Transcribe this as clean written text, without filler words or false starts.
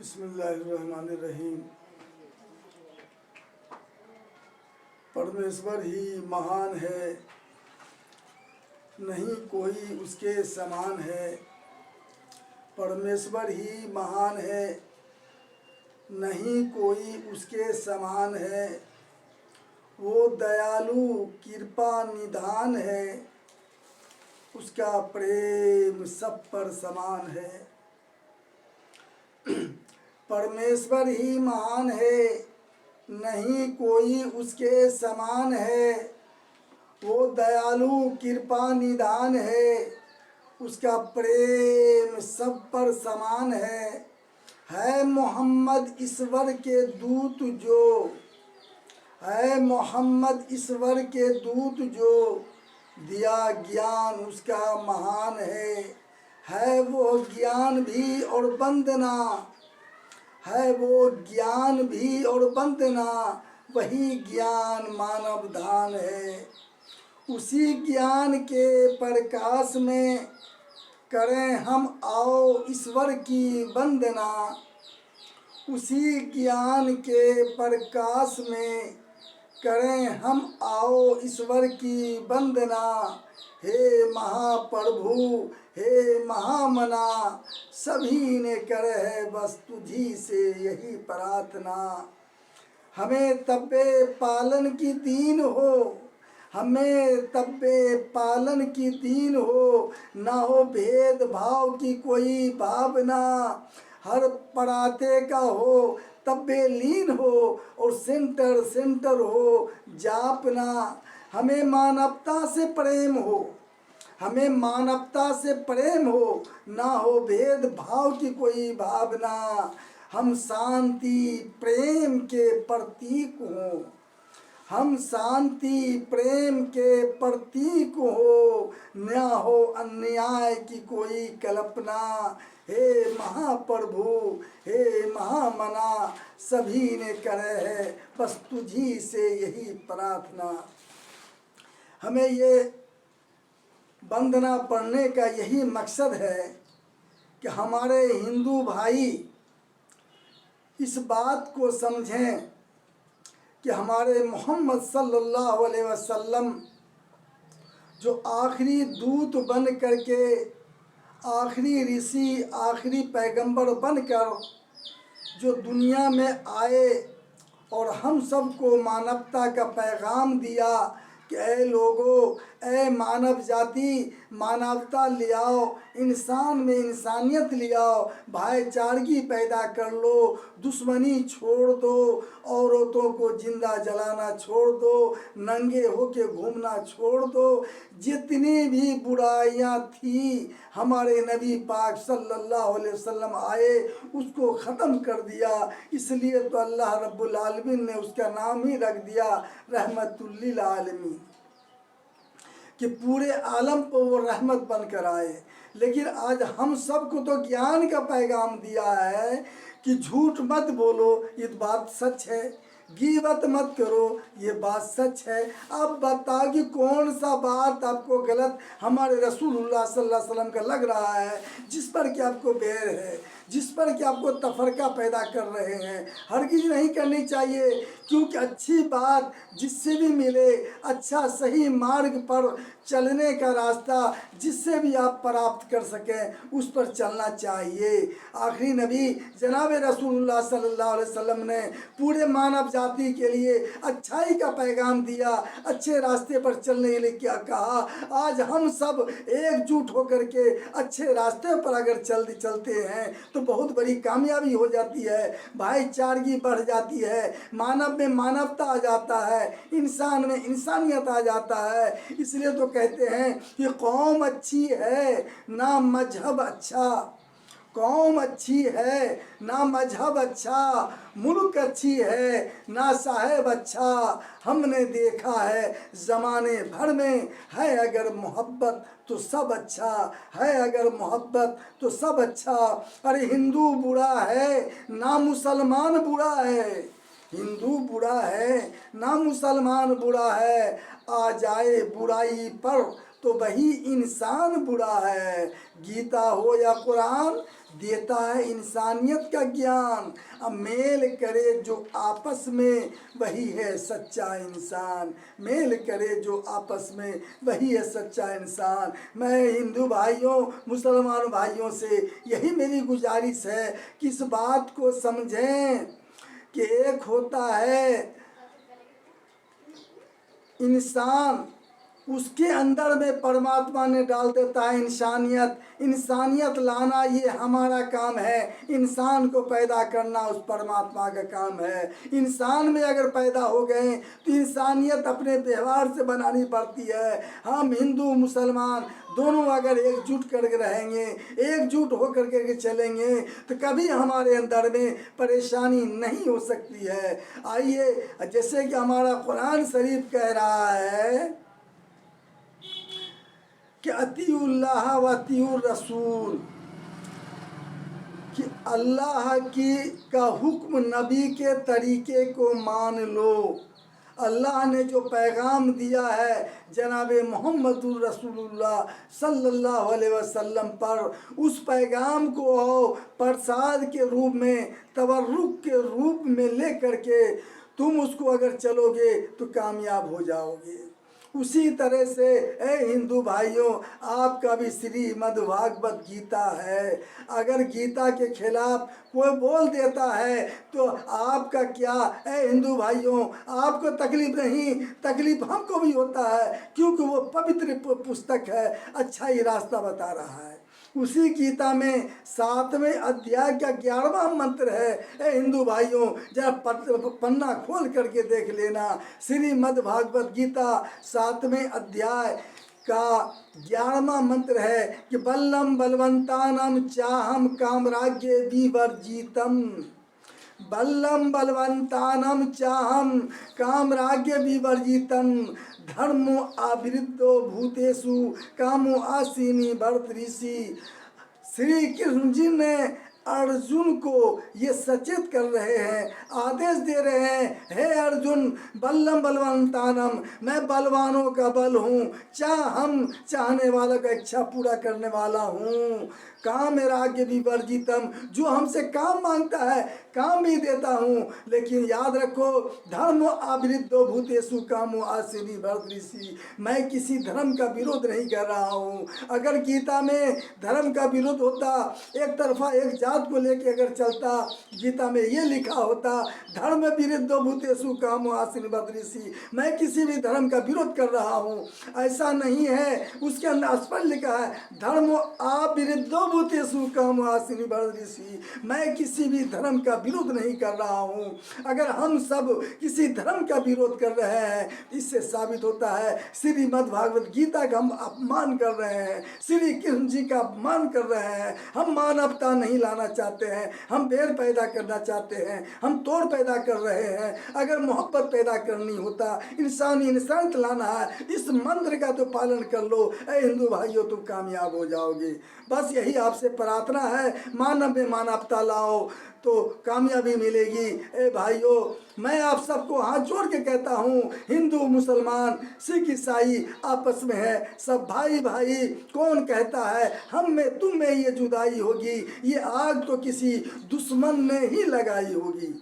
बिस्मिल्लाहिर्रहमानिर्रहीम। परमेश्वर ही महान है, नहीं कोई उसके समान है। परमेश्वर ही महान है, नहीं कोई उसके समान है। वो दयालु कृपा निधान है, उसका प्रेम सब पर समान है। परमेश्वर ही महान है, नहीं कोई उसके समान है। वो दयालु कृपा निधान है, उसका प्रेम सब पर समान है मोहम्मद ईश्वर के दूत जो, है मोहम्मद ईश्वर के दूत जो, दिया ज्ञान उसका महान है वो ज्ञान भी और वंदना, है वो ज्ञान भी और वंदना, वही ज्ञान मानव दान है। उसी ज्ञान के प्रकाश में करें हम आओ ईश्वर की वंदना। उसी ज्ञान के प्रकाश में करें हम आओ ईश्वर की वंदना। हे महाप्रभु हे महामना, सभी ने करे है बस तुझी से यही प्रार्थना। हमें तब्बे पालन की दीन हो, हमें तब्बे पालन की दीन हो, ना हो भेदभाव की कोई भावना। हर पराते का हो तब्बे लीन हो, और सेंटर सेंटर हो जापना। हमें मानवता से प्रेम हो, हमें मानवता से प्रेम हो, ना हो भेदभाव की कोई भावना। हम शांति प्रेम के प्रतीक हों, हम शांति प्रेम के प्रतीक हो, न हो अन्याय की कोई कल्पना। हे महाप्रभु हे महामना, सभी ने करे है बस तुझी से यही प्रार्थना। हमें ये वंदना पढ़ने का यही मकसद है कि हमारे हिंदू भाई इस बात को समझें कि हमारे मोहम्मद सल्लल्लाहु अलैहि वसल्लम जो आखिरी दूत बन करके, आखिरी ऋषि आखिरी पैगंबर बनकर जो दुनिया में आए और हम सबको मानवता का पैगाम दिया कि ऐ लोगों, ऐ मानव जाति, मानवता ले आओ, इंसान में इंसानियत ले आओ, भाईचारगी पैदा कर लो, दुश्मनी छोड़ दो, औरतों को जिंदा जलाना छोड़ दो, नंगे होके घूमना छोड़ दो। जितनी भी बुराइयां थी हमारे नबी पाक सल्लल्लाहु अलैहि वसल्लम आए उसको ख़त्म कर दिया। इसलिए तो अल्लाह रब्बुल आलमीन ने उसका नाम ही रख दिया रहमतुल लिल आलमीन, कि पूरे आलम पर वो रहमत बनकर आए। लेकिन आज हम सबको तो ज्ञान का पैगाम दिया है कि झूठ मत बोलो, ये बात सच है, गीबत मत करो, ये बात सच है। अब बताओ कि कौन सा बात आपको गलत हमारे रसूलुल्लाह सल्लल्लाहु अलैहि वसल्लम का लग रहा है, जिस पर कि आपको बैर है, जिस पर कि आपको तफरका पैदा कर रहे हैं। हरगिज़ नहीं करनी चाहिए, क्योंकि अच्छी बात जिससे भी मिले, अच्छा सही मार्ग पर चलने का रास्ता जिससे भी आप प्राप्त कर सकें उस पर चलना चाहिए। आखिरी नबी जनाब रसूलुल्लाह सल्लल्लाहु अलैहि वसल्लम ने पूरे मानव जाति के लिए अच्छाई का पैगाम दिया, अच्छे रास्ते पर चलने के लिए क्या कहा। आज हम सब एकजुट होकर के अच्छे रास्ते पर अगर चलते हैं तो बहुत बड़ी कामयाबी हो जाती है, भाईचारगी बढ़ जाती है, मानव में मानवता आ जाता है, इंसान में इंसानियत आ जाता है। इसलिए तो कहते हैं कि कौम अच्छी है ना मजहब अच्छा, कौम अच्छी है ना मजहब अच्छा, मुल्क अच्छी है ना साहेब अच्छा। हमने देखा है ज़माने भर में, है अगर मोहब्बत तो सब अच्छा, है अगर मोहब्बत तो सब अच्छा। अरे हिंदू बुरा है ना मुसलमान बुरा है, हिंदू बुरा है ना मुसलमान बुरा है। आ जाए बुराई पर तो वही इंसान बुरा है। गीता हो या कुरान देता है इंसानियत का ज्ञान। अब मेल करे जो आपस में वही है सच्चा इंसान। मेल करे जो आपस में वही है सच्चा इंसान। मैं हिंदू भाइयों मुसलमान भाइयों से यही मेरी गुजारिश है कि इस बात को समझें कि एक होता है इंसान, उसके अंदर में परमात्मा ने डाल देता है इंसानियत। इंसानियत लाना ये हमारा काम है, इंसान को पैदा करना उस परमात्मा का काम है। इंसान में अगर पैदा हो गए तो इंसानियत अपने व्यवहार से बनानी पड़ती है। हम हिंदू मुसलमान दोनों अगर एकजुट करके रहेंगे, एकजुट होकर के चलेंगे तो कभी हमारे अंदर में परेशानी नहीं हो सकती है। आइए, जैसे कि हमारा कुरान शरीफ कह रहा है कि अतीउल्लाह व अतीउर रसूल, कि अल्लाह की का हुक्म नबी के तरीके को मान लो। अल्लाह ने जो पैगाम दिया है जनाब मोहम्मदुर रसूलुल्लाह सल्लल्लाहु अलैहि वसल्लम पर, उस पैगाम को प्रसाद के रूप में, तबर्रुक के रूप में ले करके तुम उसको अगर चलोगे तो कामयाब हो जाओगे। उसी तरह से ए हिंदू भाइयों, आपका भी श्रीमद् भागवत गीता है। अगर गीता के खिलाफ कोई बोल देता है तो आपका क्या, ए हिंदू भाइयों, आपको तकलीफ नहीं, तकलीफ हमको भी होता है, क्योंकि वो पवित्र पुस्तक है, अच्छा ही रास्ता बता रहा है। उसी गीता में 7वें अध्याय का 11वां मंत्र है। ए हिंदू भाइयों, जरा पन्ना खोल करके देख लेना। श्रीमद् भागवत गीता 7वें अध्याय का 11वां मंत्र है कि बल्लम बलवंतानम चाहम कामराज्य विवर्जितम। बल्लम बलवंतानम चाहम कामराज्य विवर्जितम। धर्मो आवृद्धो भूतेषु कामो आसीनी भरतऋषि। श्री कृष्ण जी ने अर्जुन को ये सचेत कर रहे हैं, आदेश दे रहे हैं, हे अर्जुन, बल्लम बलवंतानम, मैं बलवानों का बल हूँ, हम चाहने वालों का इच्छा पूरा करने वाला हूँ। काम राज्य विवर्जितम, जो हमसे काम मांगता है काम भी देता हूँ। लेकिन याद रखो, धर्म आवृद्धो भूतेषु कामो आसीनी भरतऋषि, मैं किसी धर्म का विरोध नहीं कर रहा हूँ। अगर गीता में धर्म का विरोध होता, एक तरफा एक जात को लेके अगर चलता, गीता में ये लिखा होता धर्म विरुद्धो भूतेषु कामो आसीनी भरतऋषि, मैं किसी भी धर्म का विरोध कर रहा हूँ, ऐसा नहीं है। उसके अंदर स्पष्ट लिखा है धर्म अविरुद्धो भूतेषु कामो आसीनी भरतऋषि, मैं किसी भी धर्म का विरोध नहीं कर रहा हूँ। अगर हम सब किसी धर्म का विरोध कर रहे हैं, इससे साबित होता है श्रीमद् भागवत गीता का हम अपमान कर रहे हैं, श्री कृष्ण जी का अपमान कर रहे हैं। हम मानवता नहीं लाना चाहते हैं, हम बैर पैदा करना चाहते हैं, हम तोड़ पैदा कर रहे हैं। अगर मोहब्बत पैदा करनी होता, इंसानियत लाना है, इस मंत्र का तो पालन कर लो। ए हिंदू भाइयों, तुम कामयाब हो जाओगे। बस यही आपसे प्रार्थना है, मानव में मानवता लाओ तो कामयाबी मिलेगी। ए भाइयों, मैं आप सबको हाथ जोड़ के कहता हूँ, हिंदू मुसलमान सिख ईसाई आपस में है, सब भाई भाई। कौन कहता है हम में तुम में ये जुदाई होगी? ये आग तो किसी दुश्मन ने ही लगाई होगी।